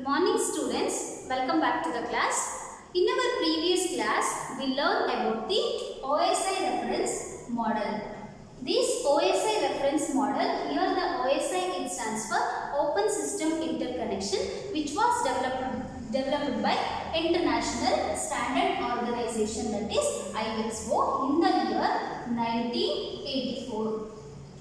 morning students, welcome back to the class. In our previous class, we learned about the OSI reference model. This OSI reference model, here the OSI it stands for Open System Interconnection, which was developed by International Standard Organization, that is ISO, in the year 1984.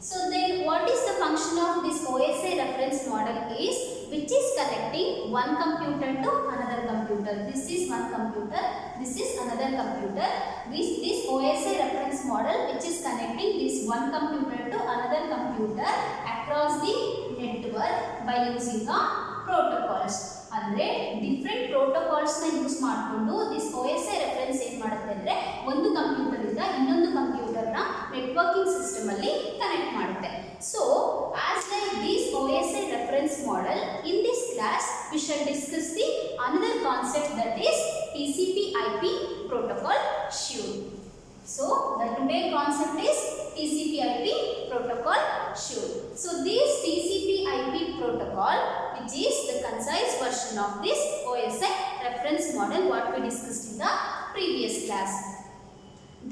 So then what is the function of this OSI reference model is, which is connecting one computer to another computer. This is one computer, this is another computer. This OSI reference model which is connecting this one computer to another computer across the network by using the protocols. ಅಂದ್ರೆ different protocols ನ use ಮಾಡಿಕೊಂಡು this OSI reference ಏನು ಮಾಡುತ್ತೆ ಅಂದ್ರೆ ಒಂದು computer ಇಂದ ಇನ್ನೊಂದು computer ನ ನೆಟ್ವರ್ಕಿಂಗ್ ಸಿಸ್ಟಮ್ ಅಲ್ಲಿ ಕನೆಕ್ಟ್ ಮಾಡುತ್ತೆ. So as like this OSI reference model, in this class we shall discuss the another concept, that is TCP/IP protocol suite. So the today concept is TCP/IP protocol suite. So this TCP/IP protocol, which is the concise version of this OSI reference model what we discussed in the previous class.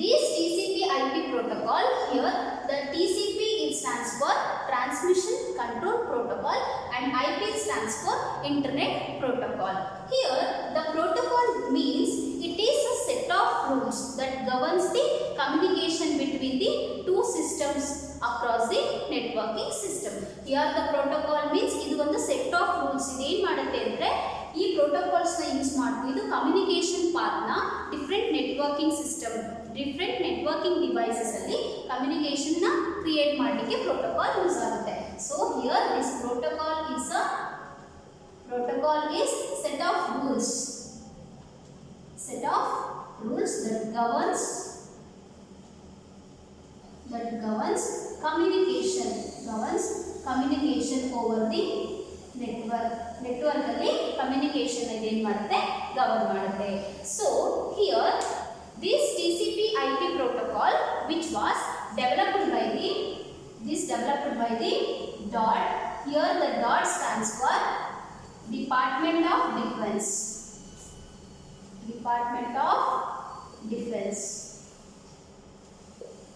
This TCP/IP protocol, here the TCP it stands for Transmission Control Protocol and IP stands for Internet Protocol. Here the protocol means it is a set of rules that governs the communication between the two systems across the networking system. Here the protocol means idu ಒಂದು set of rules ಇದೆ ಏನು ಮಾಡುತ್ತೆ ಅಂದ್ರೆ ಈ protocols ನ use ಮಾಡ್ಕೊಂಡು ಇದು communication path ನ different networking system, different networking devices ಅಲ್ಲಿ ಕಮ್ಯುನಿಕೇಶನ್ ನ ಕ್ರಿಯೇಟ್ ಮಾಡಲಿಕ್ಕೆ ಪ್ರೋಟೋಕಾಲ್ ಯೂಸ್ ಆಗುತ್ತೆ. So here this protocol is set of rules that governs communication over the network ಅಲ್ಲಿ communication ಏನು ಮಾಡುತ್ತೆ govern ಮಾಡುತ್ತೆ. So here this TCP/IP protocol which was developed by the DOT, here the DOT stands for Department of Defense.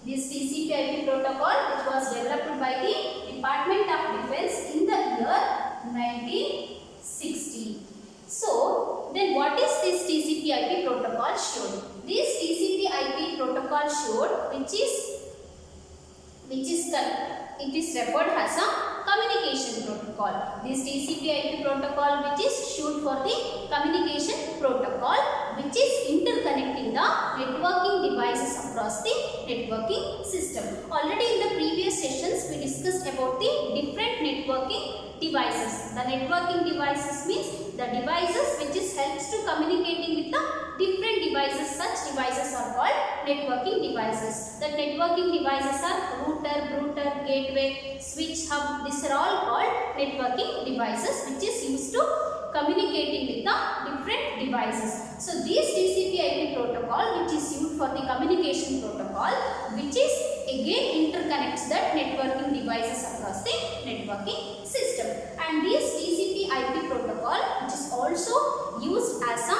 This TCP/IP protocol which was developed by the Department of Defense in the year 1960. So then what is this TCP/IP protocol showed? This TCP/IP protocol showed which is it is referred as a communication protocol. This TCP/IP protocol which is showed for the communication protocol which is interconnecting the networking devices across the networking system. Already in the previous sessions we discussed about the different networking devices. The networking devices means the devices which is helps to communicating with the different devices. Such devices are called networking devices. The networking devices are router, gateway, switch, hub. These are all called networking devices which is used to communicating with the different devices. So this TCP/IP protocol which is used for the communication protocol which is again interconnects that networking devices across the networking system. And this TCP/IP protocol which is also used as a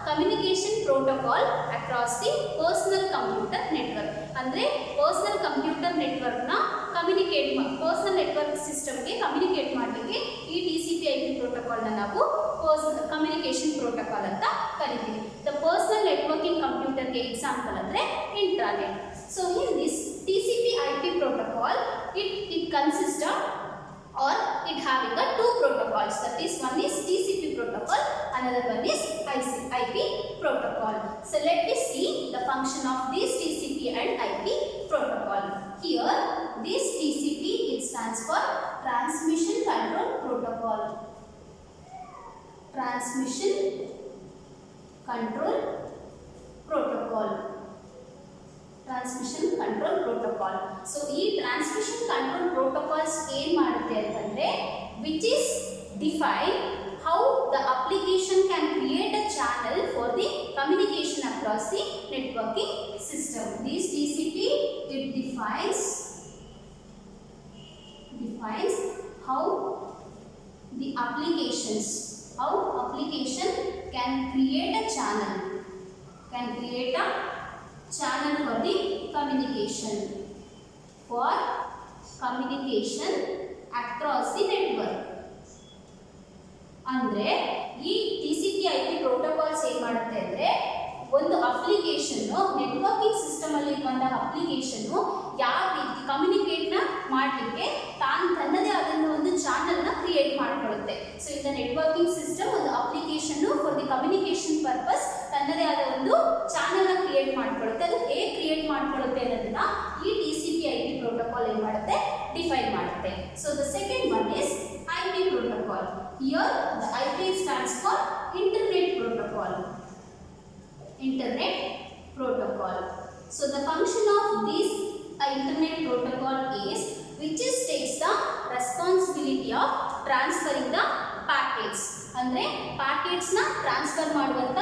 communication protocol across the personal computer network. ಅಂದ್ರೆ personal computer network ನ personal network system ಗೆ communicate ಮಾಡಲಿಕ್ಕೆ ಈ TCP/IP protocol ನ ನಾವು personal communication protocol ಅಂತ ಕರೀತೀವಿ. The personal networking computer ಗೆ example ಅಂದ್ರೆ intranet. So in this TCP/IP protocol it consists of or it having a two protocols, that is one is TCP protocol, another one is IP protocol. So let me see the function of this TCP and IP protocol. Here this TCP it stands for Transmission Control Protocol. Transmission Control Protocol. So ಈ transmission control protocols ಏನು ಮಾಡುತ್ತೆ ಅಂತಂದ್ರೆ which is define how the application can create a channel for the communication across the networking system. This TCP it defines how applications. How application can create a channel. Can create a channel for the communication. For communication across the network. ಅಂದರೆ ಈ TCP/IP protocols ಏನು ಮಾಡುತ್ತೆ ಅಂದರೆ ಒಂದು application networking system ಅಲ್ಲಿ ಇರುವಂತಹ application ಯಾವ ರೀತಿ ಕಮ್ಯುನಿಕೇಟ್ನ ಮಾಡಲಿಕ್ಕೆ ತನ್ನದೇ ಆದಂಥ ಒಂದು ಚಾನಲ್ನ ಕ್ರಿಯೇಟ್ ಮಾಡ್ಕೊಳ್ಳುತ್ತೆ. So in the networking system ಒಂದು application for the communication purpose ತನ್ನದೇ ಆದ ಒಂದು ಚಾನಲ್ನ ಕ್ರಿಯೇಟ್ ಮಾಡ್ಕೊಳ್ಳುತ್ತೆ. ಅದು ಹೇಗೆ ಕ್ರಿಯೇಟ್ ಮಾಡ್ಕೊಳ್ಳುತ್ತೆ ಅನ್ನೋದನ್ನ ಈ TCP/IP ಪ್ರೋಟೋಕಾಲ್ ಏನು ಮಾಡುತ್ತೆ ಡಿಫೈನ್ ಮಾಡುತ್ತೆ. So the second one is IP protocol. Here the IP stands for Internet Protocol. Internet Protocol. So the function of this Internet Protocol is which is takes the responsibility of transferring the packets. ಅಂದರೆ ಪ್ಯಾಕೆಟ್ಸ್ನ transfer ಮಾಡುವಂಥ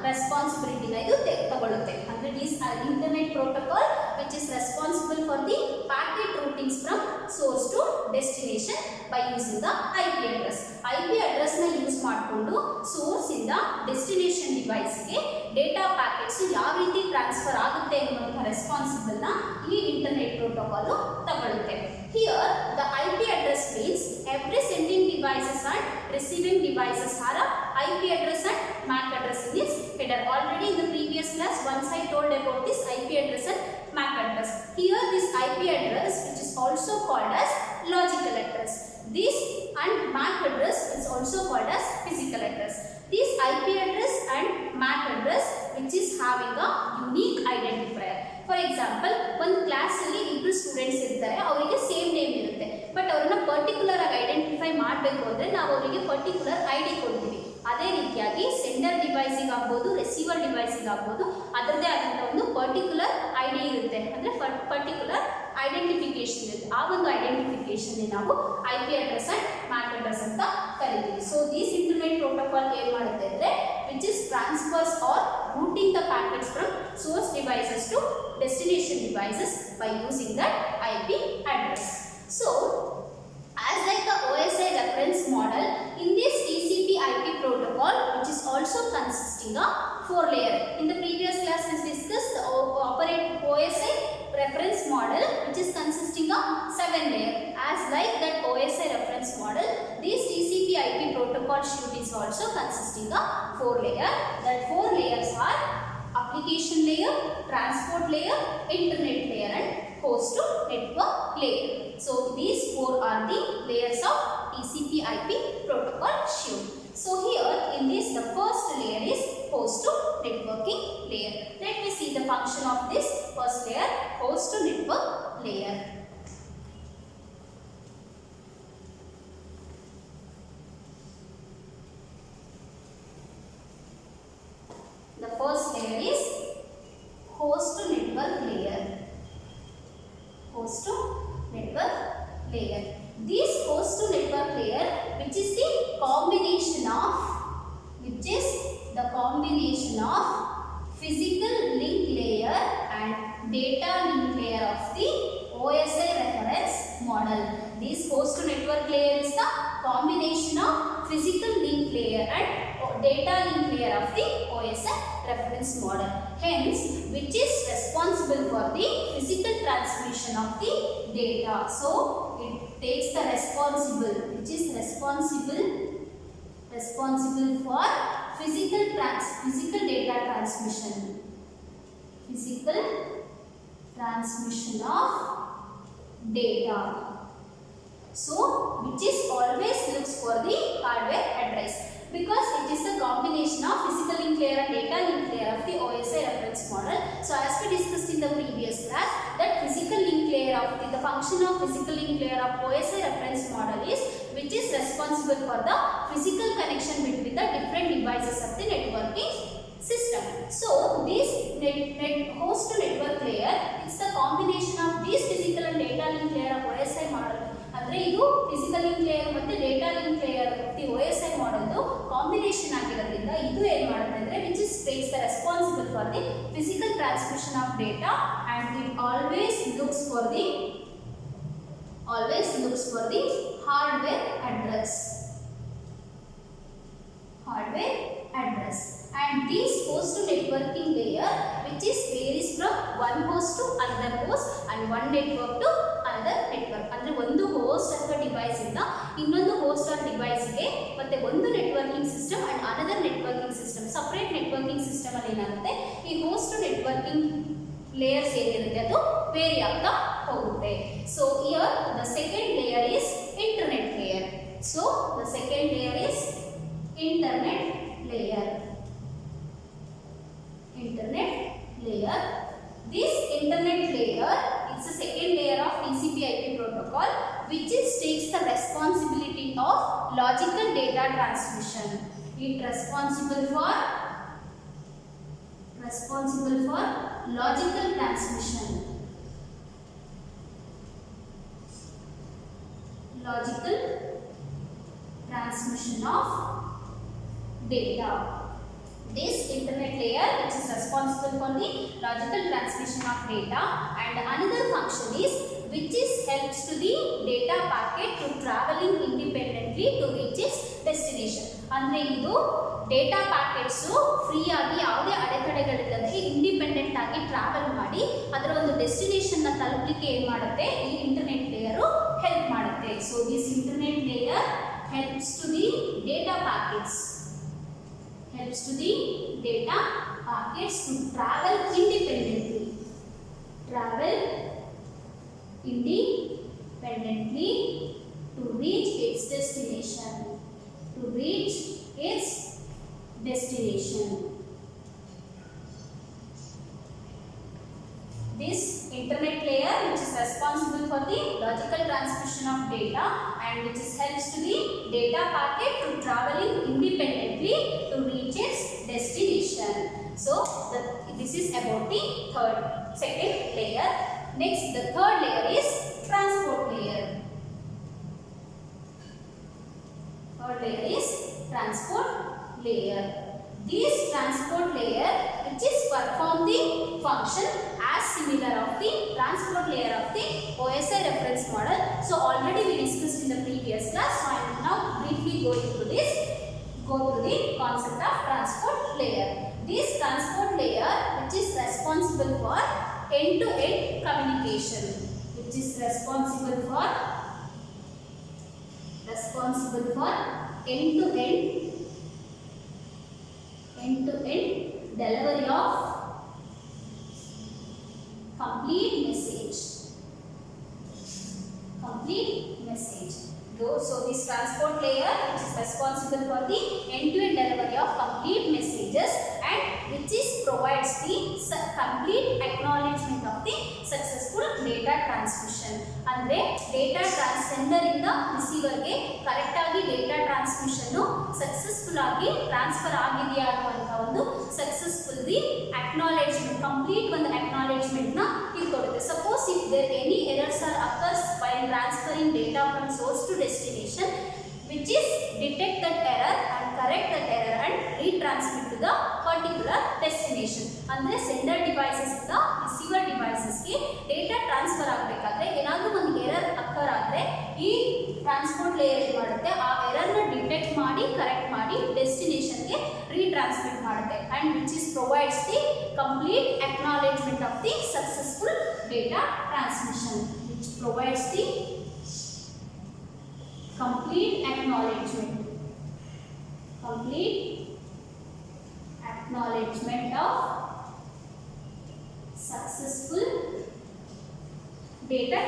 ರೆಸ್ಪಾನ್ಸಿಬಿಲಿಟಿನ ಇದು ತಗೊಳ್ಳುತ್ತೆ. ಅಂದರೆ this internet protocol which is responsible for the packet routings from source to destination by using the IP address. IP ಅಡ್ರೆಸ್ನ use ಮಾಡಿಕೊಂಡು ಸೋರ್ಸಿಂದ destination ಡಿವೈಸ್ಗೆ data packets ಯಾವ ರೀತಿ ಟ್ರಾನ್ಸ್ಫರ್ ಆಗುತ್ತೆ ಅನ್ನುವಂಥ ರೆಸ್ಪಾನ್ಸಿಬಲ್ನ ಈ ಇಂಟರ್ನೆಟ್ ಪ್ರೋಟೋಕಾಲು ತಗೊಳ್ಳುತ್ತೆ. Here the IP address means every sending devices and receiving devices are a IP address and MAC address in its header. Already in the previous class once I told about this IP address and MAC address. Here this IP address which is also called as logical address. This and MAC address is also called as physical address. This IP address and MAC address which is having a unique identifier. For example ಒಂದು ಕ್ಲಾಸಲ್ಲಿ ಇಬ್ಬರು students ಇರ್ತಾರೆ, ಅವರಿಗೆ same name ಇರುತ್ತೆ, but ಅವ್ರನ್ನ particular ಆಗಿ identify ಮಾಡಬೇಕು ಅಂದರೆ ನಾವು ಅವರಿಗೆ ಪರ್ಟಿಕ್ಯುಲರ್ ID ಕೊಡ್ತೀವಿ. ಅದೇ ರೀತಿಯಾಗಿ ಸೆಂಡರ್ ಡಿವೈಸಿಗೆ ಆಗ್ಬೋದು, ರಿಸೀವರ್ ಡಿವೈಸಿಗೆ ಆಗ್ಬೋದು, ಅದರದ್ದೇ ಆದಂಥ ಒಂದು ಪರ್ಟಿಕ್ಯುಲರ್ ID ಇರುತ್ತೆ, ಅಂದರೆ ಪರ್ಟಿಕ್ಯುಲರ್ ಐಡೆಂಟಿಫಿಕೇಶನ್ ಇರುತ್ತೆ. ಆ ಒಂದು ಐಡೆಂಟಿಫಿಕೇಶನ್ ನಾವು IP address and MAC address ಅಂತ ಕರಿತೀವಿ. ಸೊ ದಿಸ್ ಇಂಟರ್ನೆಟ್ ಪ್ರೋಟೋಕಾಲ್ ಏನು ಮಾಡುತ್ತೆ ಅಂದರೆ which is transfers or routing the packets from source devices to destination devices by using that IP address. So as like the OSI reference model, in this TCP/IP protocol which is also consisting of 4 layer. In the previous class we discussed the OSI reference model which is consisting of 7 layer. As like that OSI reference model, this TCP/IP protocol suite is also consisting of 4 layer. That 4 layers are application layer, transport layer, internet layer and host to network layer. So these 4 are the layers of TCP/IP protocol suite. So here in this the first layer is host to networking layer. Let me see the function of this first layer, host to network layer. The first layer is host to network layer. Host to network layer. This host to network layer which is the combination of physical link layer and data link layer of the OSI reference model. This host to network layer is the combination of physical link layer and data link layer of the OSI reference model. Hence, which is responsible for the physical transmission of the data. So, it takes the responsible for physical data transmission. Physical transmission of data. So, which is always looks for the hardware address. Because it is a combination of physical link layer and data link layer of the OSI reference model. So as we discussed in the previous class, that physical link layer of the function of physical link layer of OSI reference model is which is responsible for the physical connection between the different devices of the networking system. So this host to network layer, it's the combination of this physical and data link layer of OSI model. ಅಂದರೆ ಇದು physical link layer ಮತ್ತು data link layer the OSI ಮಾಡಲ್ದು combination ಆಗಿರೋದ್ರಿಂದ ಇದು ಏನು ಮಾಡುತ್ತೆ ಅಂದರೆ which is takes the responsible for the physical transmission of data and it always looks for the hardware address. to another host and one network to another network. ಅಂದರೆ ಒಂದು host ಅಥವಾ device ಇಂದ ಇನ್ನೊಂದು ಹೋಸ್ಟ್ ಆರ್ ಡಿವೈಸ್ ಗೆ ಮತ್ತೆ ಒಂದು networking system and another networking system, separate networking system ಅಲ್ಲಿ ಏನಾಗುತ್ತೆ ಈ ಹೋಸ್ಟ್ ನೆಟ್ವರ್ಕಿಂಗ್ ಲೇಯರ್ಸ್ ಏನಿರುತ್ತೆ ಅದು ವೇರಿ ಆಗ್ತಾ ಹೋಗುತ್ತೆ. So here the second layer is internet layer. So the second layer is internet layer. Internet layer. This internet layer is the second layer of TCP/IP protocol, which takes the responsibility of logical data transmission. It responsible for logical transmission. Logical transmission of data. This internet layer which is responsible for the logical transmission of data, and another function is which is helps to the data packet to traveling independently to reach its destination. ಅಂದ್ರೆ ಇದು data packets free ಆಗಿ ಯಾವುದೇ ಅಡೆತಡೆಗಳಿಲ್ಲದೆ independent ಆಗಿ travel ಮಾಡಿ ಅದರ ಒಂದು destination ನ ತಲುಪಲಿಕ್ಕೆ ಏನು ಮಾಡುತ್ತೆ ಈ ಇಂಟರ್ನೆಟ್ ಲೇಯರ್ ಹೆಲ್ಪ್ ಮಾಡುತ್ತೆ. So this internet layer helps to the data packets helps to the data packets to travel independently to reach its destination. This internet layer which is responsible for the logical transmission of data and which is helps to the data packet to traveling independently to reach its destination. So this is about the second layer. Next, the third layer is transport layer. Third layer is transport layer. This transport layer which is perform the function as similar of the transport layer of the OSI reference model. So already we discussed in the previous class. So I am now briefly going through the concept of transport layer. This transport layer which is responsible for end-to-end communication, which is responsible for end-to-end delivery of complete message. So this transport layer which is responsible for the end-to-end delivery of complete messages and which is provides the complete acknowledgement of the successful data transmission. ಅಂದ್ರೆ data sender ಇಂದ receiver ಗೆ correct ಆಗಿ data transmission successful ಆಗಿ transfer ಆಗಿದೆಯಾ ಅನ್ನುವಂತ ಒಂದು successful the acknowledgement, complete ಒಂದು acknowledgement ನ ಇದು ಕೊಡುತ್ತೆ. Suppose if there any errors are occurs while transferring data from source to destination, which is detect that error and correct that error and retransmit to the particular destination. ಅಂದ್ರೆ sender devices ಇಂದ receiver devices ಗೆ data transfer ಆಗಬೇಕಾದ್ರೆ ಏನಾದರೂ ಒಂದು error occur ಆದ್ರೆ ಈ transport layer ಏನು ಮಾಡುತ್ತೆ ಆ ಎರರ್ ನ ಡಿಟೆಕ್ಟ್ ಮಾಡಿ ಕರೆಕ್ಟ್ ಮಾಡಿ ಡೆಸ್ಟಿನೇಷನ್ ಗೆ retransmit ಮಾಡುತ್ತೆ and which is provides the complete acknowledgement of the successful data transmission, which provides the complete acknowledgement of successful data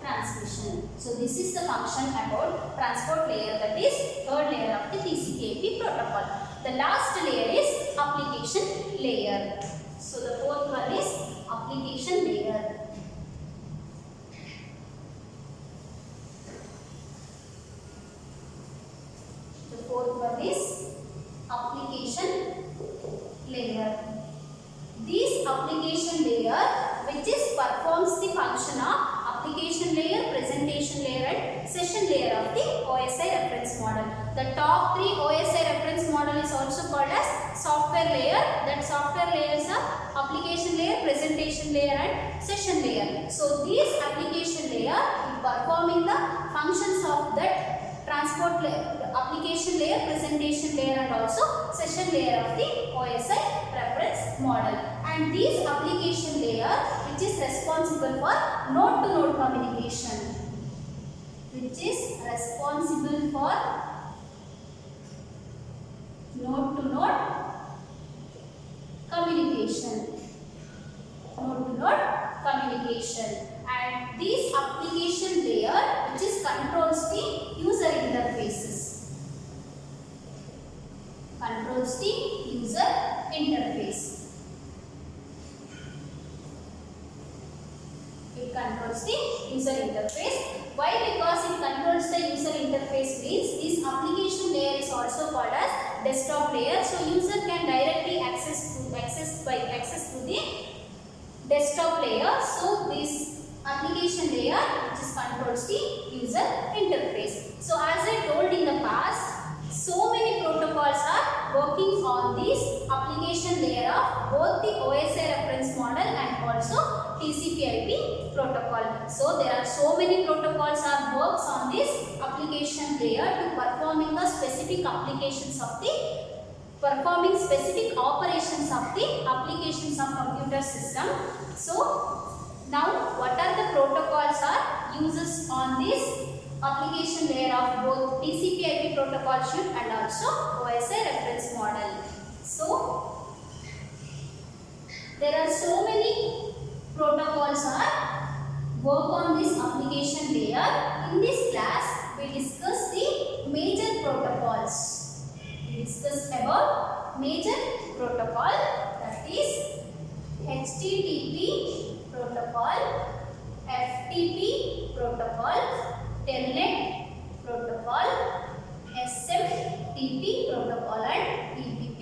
transmission. So this is the function about transport layer, that is third layer of the TCP/IP protocol. The last layer is application layer. So the fourth one is application layer. The fourth one is application layer. This application layer which is performs the function of application layer, presentation layer and session layer of the OSI reference model. The top three OSI reference model is also called as software layer. That software layers are application layer, presentation layer and session layer. So these application layer is performing the functions of that transport layer, application layer, presentation layer, and also session layer of the OSI reference model. And these application layer which is responsible for node to node communication, which is responsible for node to node communication, node to node communication. And this application layer which is controls the user interfaces, controls the user interface. It controls the user interface. Why? Because it controls the user interface means this application layer is also called as desktop layer. So user can directly access to the desktop layer. So this application layer which is controls the user interface. So as I told in the past, so many protocols are working on this application layer of both the OSI reference model and also TCP/IP protocol. So there are so many protocols are works on this application layer to performing the specific applications of the performing specific operations of the applications of computer system. So now what are the protocols are uses on this application layer of both TCP/IP protocol chip and also OSI reference model. So there are so many protocols are work on this application layer. In this class we discuss the major protocols. We discuss about major protocol, that is HTTP protocol, FTP protocol, Telnet protocol, SMTP protocol, and TCP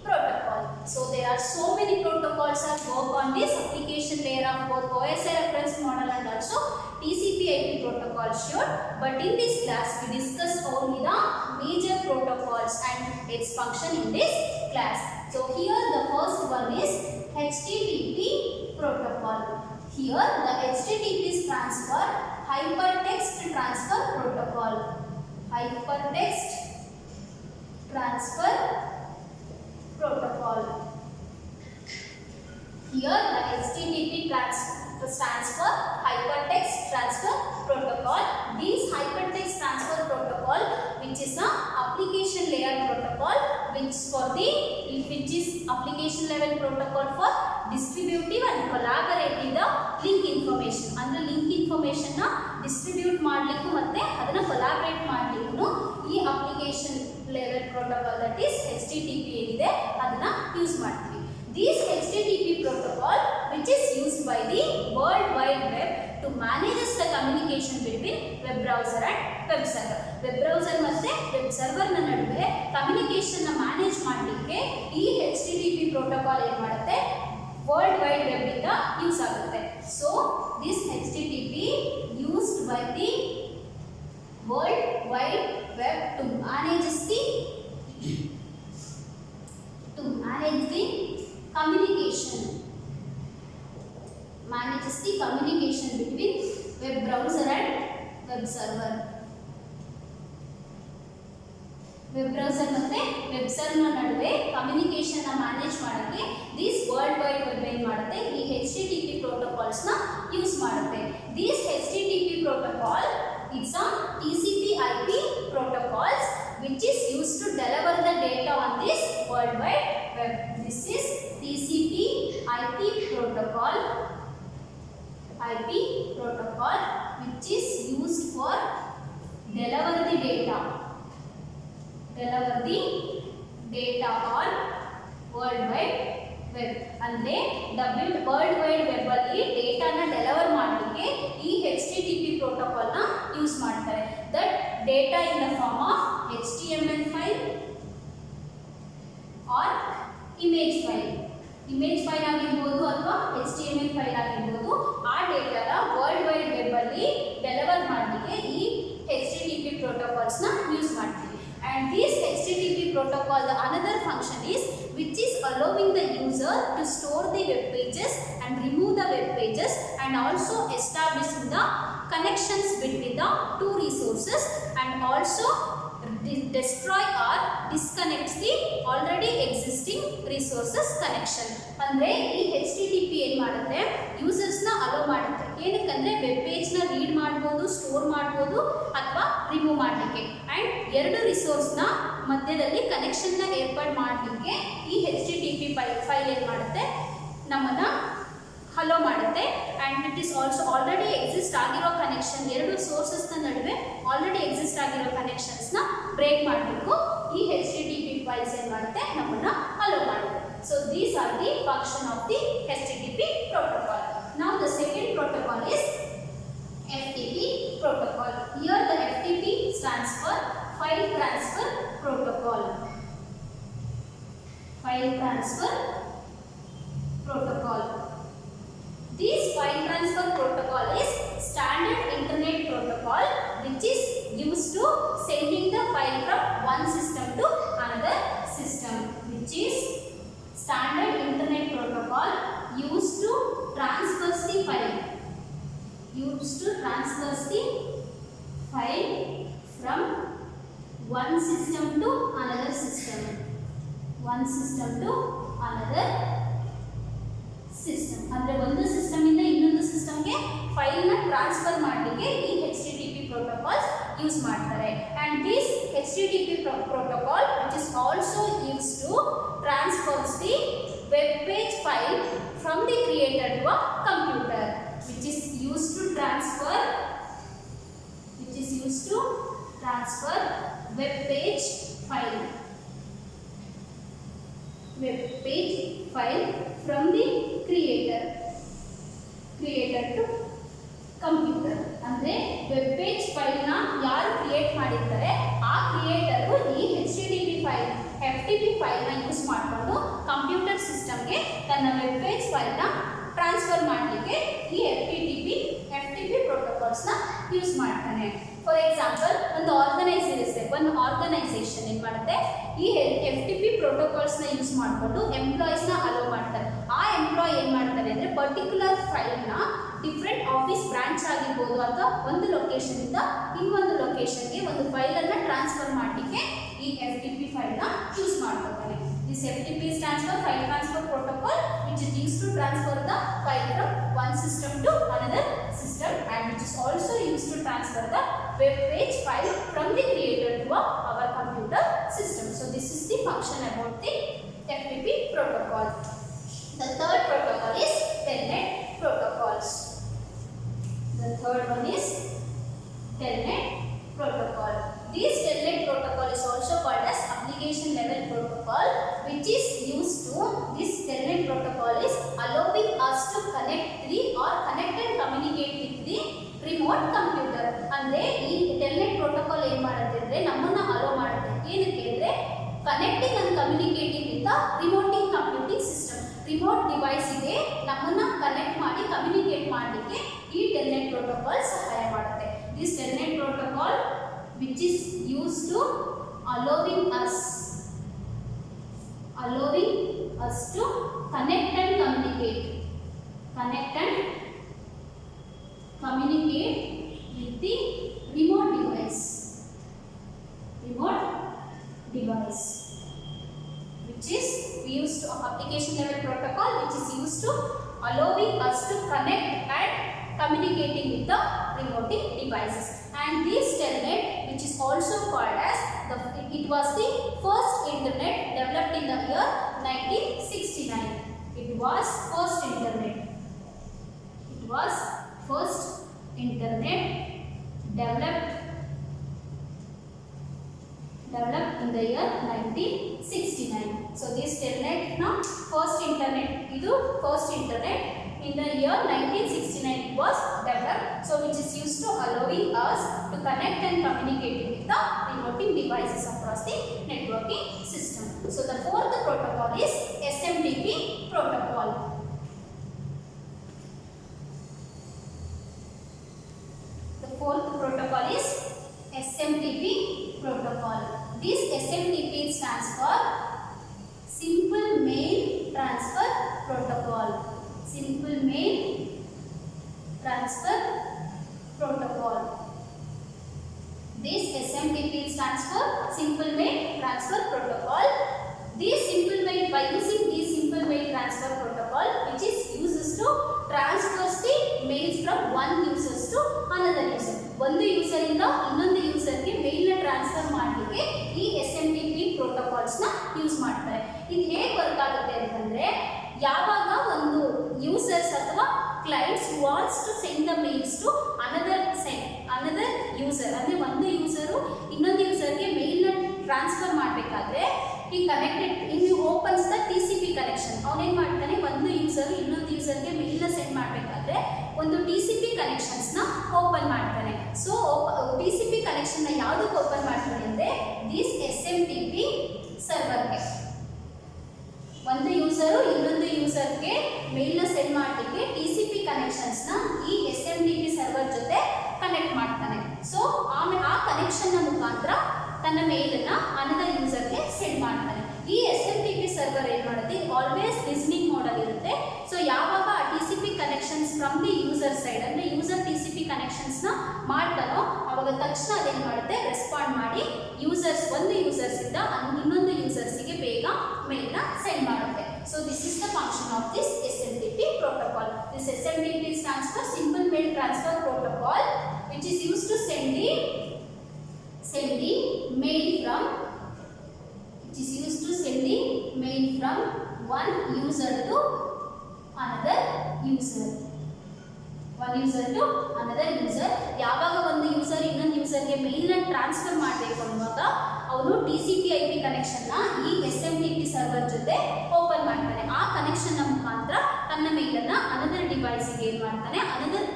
protocol. So there are so many protocols that work on this application layer of both OSI reference model and also TCP/IP protocol sure. But in this class we discuss only the major protocols and its function in this class. So here the first one is HTTP protocol. Here the HTTP stands for Hypertext Transfer Protocol. Hypertext Transfer Protocol. Here the HTTP stands for Hypertext Transfer Protocol. This Hypertext Transfer Protocol, which is a application layer protocol, which is application level protocol for distributive and collaborative the link information. Andre link information na distribute ಮಾಡಲಿಕ್ಕೂ ಮತ್ತೆ ಅದನ್ನ collaborate ಮಾಡಲಿಕ್ಕೂ ಈ application level protocol, that is HTTP ಏನಿದೆ ಅದನ್ನ use ಮಾಡ್ತೀವಿ. This HTTP protocol which is used by the World Wide Web to manage the communication between web browser and web server. Web browser ಮತ್ತೆ web server ನ ನಡುವೆ communication ನ manage ಮಾಡಲಿಕ್ಕೆ ಈ HTTP protocol ಏನು ಮಾಡುತ್ತೆ, World Wide Web ಇಂದ use ಆಗುತ್ತೆ. So this HTTP used by the World Wide Web to manage the communication, manages the communication between web browser and web server. Web browser ಮತ್ತೆ web server ನಡುವೆ communication ನ manage ಮಾಡಕ್ಕೆ this World Wide Web ಏನು ಮಾಡುತ್ತೆ, ಈ HTTP protocols ನ use ಮಾಡುತ್ತೆ. This HTTP protocol is a TCP/IP protocols which is used to deliver the data on this World Wide Web. This is TCP/IP protocol, which is used for deliver the data on World Wide Web. ಅಂದ್ರೆ World Wide Web ಅಲ್ಲಿ ಡೇಟಾನ deliver ಮಾಡಲಿಕ್ಕೆ ಈ HTTP protocol ನ use ಮಾಡ್ತಾರೆ. That data in the form of HTML file or image file ಆಗಿರಬಹುದು ಅಥವಾ HTML file ಆಗಿರಬಹುದು. ಆ ಡೇಟಾನ ವರ್ಲ್ಡ್ ವೈಡ್ ವೆಬ್ ಅಲ್ಲಿ ಡೆಲಿವರ್ ಮಾಡಲಿಕ್ಕೆ ಈ HTTP protocols ನ ಯೂಸ್ ಮಾಡ್ತೀವಿ. And this HTTP protocol, the another function is which is allowing the user to store the web pages and remove the web pages and also establishing the connections between the two resources and also destroy or disconnects the already existing resources connection. ಅಂದ್ರೆ ಈ HTTP ಏನು ಮಾಡುತ್ತೆ users ನ hello ಮಾಡುತ್ತೆ ಏನಕ್ಕಂದ್ರೆ web page ನ read ಮಾಡಬಹುದು store ಮಾಡಬಹುದು ಅಥವಾ ರಿಮೂವ್ ಮಾಡಲಿಕ್ಕೆ ಅಂಡ್ ಎರಡು ರಿಸೋರ್ಸ್ ನ ಮಧ್ಯದಲ್ಲಿ ಕನೆಕ್ಷನ್ ನ ಏರ್ಪಾಡು ಮಾಡಲಿಕ್ಕೆ ಈ HTTP ಫೈಲ್ ಏನು ಮಾಡುತ್ತೆ ನಮ್ಮನ್ನ ಹಲೋ ಮಾಡುತ್ತೆ and it is also already exist ಆಗಿರೋ ಕನೆಕ್ಷನ್ ಎರಡು ಸೋರ್ಸಸ್ನ ನಡುವೆ ಆಲ್ರೆಡಿ ಎಕ್ಸಿಸ್ಟ್ ಆಗಿರೋ ಕನೆಕ್ಷನ್ಸ್ನ ಬ್ರೇಕ್ ಮಾಡಬೇಕು ಈ HTTP ಫೈಲ್ಸ್ ಏನು ಮಾಡುತ್ತೆ ನಮ್ಮನ್ನು ಹಲೋ ಮಾಡುತ್ತೆ. So these are the function of the HTTP protocol. Now the second protocol is FTP protocol. Here the FTP stands for File Transfer Protocol. File Transfer Protocol. This file transfer protocol is standard internet protocol which is used to sending the file from one system to another system, which is standard internet protocol used to transfer the file from one system to another system, ಅಂದ್ರೆ ಒಂದು system ಇಂದ ಇನ್ನೊಂದು ಸಿಸ್ಟಮ್ಗೆ file ನ transfer ಮಾಡಲಿಕ್ಕೆ ಈ HTTP protocols use ಮಾಡ್ತಾರೆ and this HTTP protocol which is also used to transfers the web page file from the creator to a computer, which is used to transfer web page file from the creator to computer. ಅಂದ್ರೆ web page file ನ ಯಾರು create ಮಾಡಿರ್ತಾರೆ ಆ creator ಈ HTTP file FTP file ನ use ಮಾಡಿಕೊಂಡು computer ಸಿಸ್ಟಮ್ಗೆ ತನ್ನ ವೆಬ್ ಪೇಜ್ ಫೈಲ್ ನ ಟ್ರಾನ್ಸ್ಫರ್ ಮಾಡಲಿಕ್ಕೆ ಈ FTP ಪ್ರೋಟೋಕಾಲ್ಸ್ ನ ಯೂಸ್ ಮಾಡ್ತಾನೆ. ಫಾರ್ ಎಕ್ಸಾಂಪಲ್ ಒಂದು ಆರ್ಗನೈಸೇಷನ್ ಏನು ಮಾಡುತ್ತೆ ಈ FTP ಪ್ರೋಟೋಕಾಲ್ಸ್ ನ ಯೂಸ್ ಮಾಡಿಕೊಂಡು ಎಂಪ್ಲಾಯೀಸ್ ನ ಅಲೋ ಮಾಡ್ತಾರೆ. ಆ ಎಂಪ್ಲಾಯ್ ಏನು ಮಾಡ್ತಾರೆ ಅಂದ್ರೆ ಪರ್ಟಿಕ್ಯುಲರ್ ಫೈಲ್ ನ ಡಿಫ್ರೆಂಟ್ ಆಫೀಸ್ ಬ್ರಾಂಚ್ ಆಗಿರ್ಬೋದು ಅಥವಾ ಒಂದು ಲೊಕೇಶನ್ ಇಂದ ಇನ್ನೊಂದು ಲೊಕೇಶನ್ಗೆ ಒಂದು ಫೈಲ್ ಅನ್ನ ಟ್ರಾನ್ಸ್ಫರ್ ಮಾಡಲಿಕ್ಕೆ ಈ FTP ಫೈಲ್ ನ use ಮಾಡ್ಕೊತಾನೆ. This FTP stands for File Transfer Protocol, which is used to transfer the file from one system to another system and which is also used to transfer the web page file from the creator to our computer system. So this is the function about the FTP protocol. The third protocol is Telnet protocols. The third one is Telnet protocol. This Telnet protocol is also called as application level protocol, which is used to this Telnet protocol is allowing us to connect and communicate with the remote computer. ಅಂದ್ರೆ ಈ Telnet protocol ಏನು ಮಾಡುತ್ತೆ ಅಂದ್ರೆ ನಮ್ಮನ್ನ hello ಮಾಡುತ್ತೆ ಏನಕ್ಕೆ ಅಂದ್ರೆ connecting and communicating with remote computing system. Remote ಡಿವೈಸ್ಗೆ ನಮ್ಮನ್ನ ಕನೆಕ್ಟ್ ಮಾಡಿ ಕಮ್ಯುನಿಕೇಟ್ ಮಾಡಲಿಕ್ಕೆ ಈ Telnet protocol ಸಹಾಯ ಮಾಡುತ್ತೆ. This Telnet protocol which is used to allowing us to connect and communicate with the remote device which is we use to application level protocol which is used to allowing us to connect and communicating with the remote devices. And this Telnet which is also called as it was the first internet developed in the year 1969. It was first internet developed in the year 1969. So this Telnet now first internet in the year 1969 it was developed, so which is used to allowing us to connect and communicate with the remote devices across the networking system. So the fourth protocol is SMTP protocol. The fourth protocol is SMTP protocol. This SMTP stands for Simple Mail Transfer Protocol. Simple Mail Transfer protocol. This SMTP stands for Simple Mail Transfer Protocol. This simple mail, by using this simple mail transfer protocol, which is uses to transfer the mails from one users to another user. ಒಂದು user ಇಂದ ಇನ್ನೊಂದು user ಗೆ ಮೇಲ್ ನ transfer ಮಾಡಲಿಕ್ಕೆ ಈ SMTP protocols ನ use ಮಾಡ್ತಾರೆ. ಇದು ಹೇಗೆ ವರ್ಕ್ ಆಗುತ್ತೆ ಅಂತಂದ್ರೆ, ಯಾವಾಗ ಒಂದು ಯೂಸರ್ಸ್ ಅಥವಾ clients wants to send the mails to another user, ಅಂದ್ರೆ ಒಂದು ಯೂಸರು ಇನ್ನೊಂದು ಯೂಸರ್ಗೆ ಮೇಲ್ ನ ಟ್ರಾನ್ಸ್ಫರ್ ಮಾಡಬೇಕಾದ್ರೆ ಈ connected in opens the TCP connection. ಅವನೇನು ಮಾಡ್ತಾನೆ, ಒಂದು ಯೂಸರ್ ಇನ್ನೊಂದು ಯೂಸರ್ಗೆ ಮೇಲ್ನ ಸೆಂಡ್ ಮಾಡಬೇಕಾದ್ರೆ ಒಂದು TCP ಕನೆಕ್ಷನ್ಸ್ನ ಓಪನ್ ಮಾಡ್ತಾನೆ. ಸೊ TCP ಕನೆಕ್ಷನ್ನ ಯಾವುದಕ್ಕೆ ಓಪನ್ ಮಾಡ್ತಾನೆ ಅಂದರೆ, ದಿಸ್ SMTP ಸರ್ವರ್ಗೆ. ಒಂದು ಯೂಸರು ಇನ್ನೊಂದು ಯೂಸರ್ಗೆ ಮೇಲ್ನ ಸೆಂಡ್ ಮಾಡಲಿಕ್ಕೆ TCP ಕನೆಕ್ಷನ್ಸ್ನ ಈ SMTP ಸರ್ವರ್ ಜೊತೆ ಕನೆಕ್ಟ್ ಮಾಡ್ತಾನೆ. ಸೊ ಆಮೇಲೆ ಆ ಕನೆಕ್ಷನ್ನ ಮುಖಾಂತರ ತನ್ನ ಮೇಲನ್ನು ಅನದರ್ ಯೂಸರ್ಗೆ ಸೆಂಡ್ ಮಾಡ್ತಾನೆ. ಈ SMTP ಸರ್ವರ್ ಏನು ಮಾಡುತ್ತೆ, ಆಲ್ವೇಸ್ ಲಿಸ್ನಿಂಗ್ ಮೋಡಲ್ಲಿ ಇರುತ್ತೆ. ಸೊ ಯಾವಾಗ ಆ TCP connections from the user side, ಅಂದರೆ ಯೂಸರ್ TCP ಕನೆಕ್ಷನ್ಸ್ನ ಮಾಡ್ತಾನೋ ಅವಾಗ ತಕ್ಷಣ ಅದೇನು ಮಾಡುತ್ತೆ, ರೆಸ್ಪಾಂಡ್ ಮಾಡಿ ಯೂಸರ್ಸ್ ಒಂದು ಯೂಸರ್ಸಿಂದ ಇನ್ನೊಂದು ಯೂಸರ್ಸಿಗೆ ಬೇಗ ಮೇಲ್ನ ಸೆಂಡ್ ಮಾಡುತ್ತೆ. So this is the function of this SMTP protocol. This SMTP stands for Simple Mail Transfer Protocol, which is used to send the mail from one user to another user. ಯಾವಾಗ ಒಂದು user ಇನ್ನೊಂದು ಯೂಸರ್ಗೆ ಮೇಲ್ನ transfer ಮಾಡಬೇಕು ಅನ್ನುವಾಗ ಅವನು TCP/IP ಕನೆಕ್ಷನ್ನ ಈ SMTP server ಜೊತೆ open ಮಾಡ್ತಾನೆ. ಆ ಕನೆಕ್ಷನ್ನ ಮುಖಾಂತರ ತನ್ನ ಮೇಲನ್ನು ಅನದರ್ ಡಿವೈಸ್ಗೆ ಏನು ಮಾಡ್ತಾನೆ, ಅನದರ್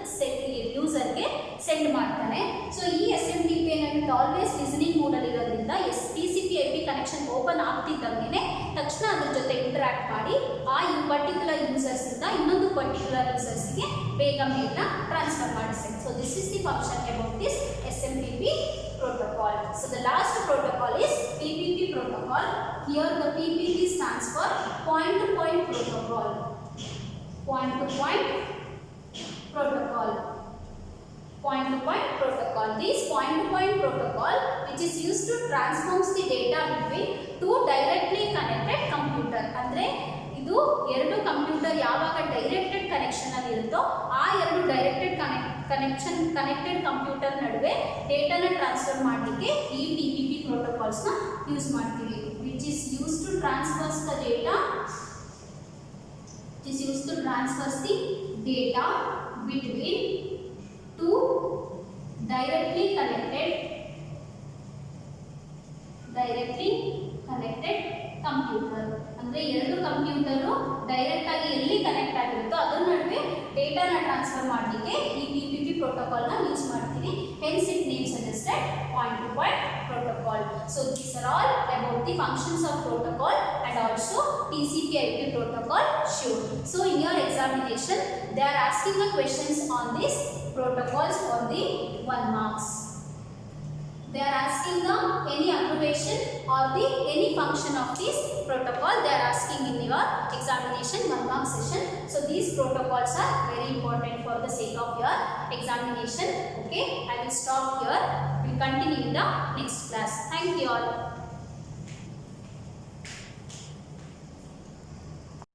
ಯೂಸರ್ಗೆ ಸೆಂಡ್ ಮಾಡ್ತಾನೆ. ಸೊ ಈ SMTP ಏನಾಗುತ್ತೆ, ಆಲ್ವೇಸ್ ಲಿಸನಿಂಗ್ ಮೋಡಲ್ಲಿ ಇರೋದ್ರಿಂದ TCP/IP ಕನೆಕ್ಷನ್ ಓಪನ್ ಆಗ್ತಿದ್ದಂಗೆ ತಕ್ಷಣ ಅದ್ರ ಜೊತೆ ಇಂಟರಾಕ್ಟ್ ಮಾಡಿ ಆ ಪರ್ಟಿಕ್ಯುಲರ್ ಯೂಸರ್ಸಿಂದ ಇನ್ನೊಂದು ಪರ್ಟಿಕ್ಯುಲರ್ ಯೂಸರ್ಸ್ಗೆ ಬೇಗ ಮೇಲ್ನ transfer ಮಾಡಿಸುತ್ತೆ. So this is the function about this SMTP protocol. So the last protocol is PPP protocol. Here the PPP stands for point-to-point protocol. Point-to-point protocol. Point-to-point protocol. This point-to-point protocol, which is used to transforms the data between two directly connected computer. ಅಂದ್ರೆ ಇದು ಎರಡು computer ಯಾವಾಗ directed connection ಅಲ್ಲಿ ಇರುತ್ತೋ ಆ ಎರಡು directed connected computer ನಡುವೆ ಡೇಟಾನ transfer ಮಾಡಲಿಕ್ಕೆ ಈ PPP ಪ್ರೋಟೋಕಾಲ್ಸ್ ನ ಯೂಸ್ ಮಾಡ್ತೀವಿ. Which is use to transfers the data between two directly connected computer. ಅಂದರೆ ಎರಡು ಕಂಪ್ಯೂಟರು ಡೈರೆಕ್ಟ್ ಆಗಿ ಎಲ್ಲಿ ಕನೆಕ್ಟ್ ಆಗಿರುತ್ತೋ ಅದರ ನಡುವೆ ಡೇಟಾನ ಟ್ರಾನ್ಸ್ಫರ್ ಮಾಡಲಿಕ್ಕೆ ಈ PPP ಪ್ರೋಟೋಕಾಲ್ನ ಯೂಸ್ ಮಾಡ್ತೀವಿ. Hence it name suggested point-to-point protocol. So these are all about the functions of protocol and also TCP/IP protocol shown. So in your examination they are asking the questions on these protocols for the 1 marks. They are asking the any abbreviation or the any function of this protocol they are asking in your examination 1 mark session. So these protocols are very important for the sake of your examination. Okay, I will stop here. We will continue in the next class. Thank you all.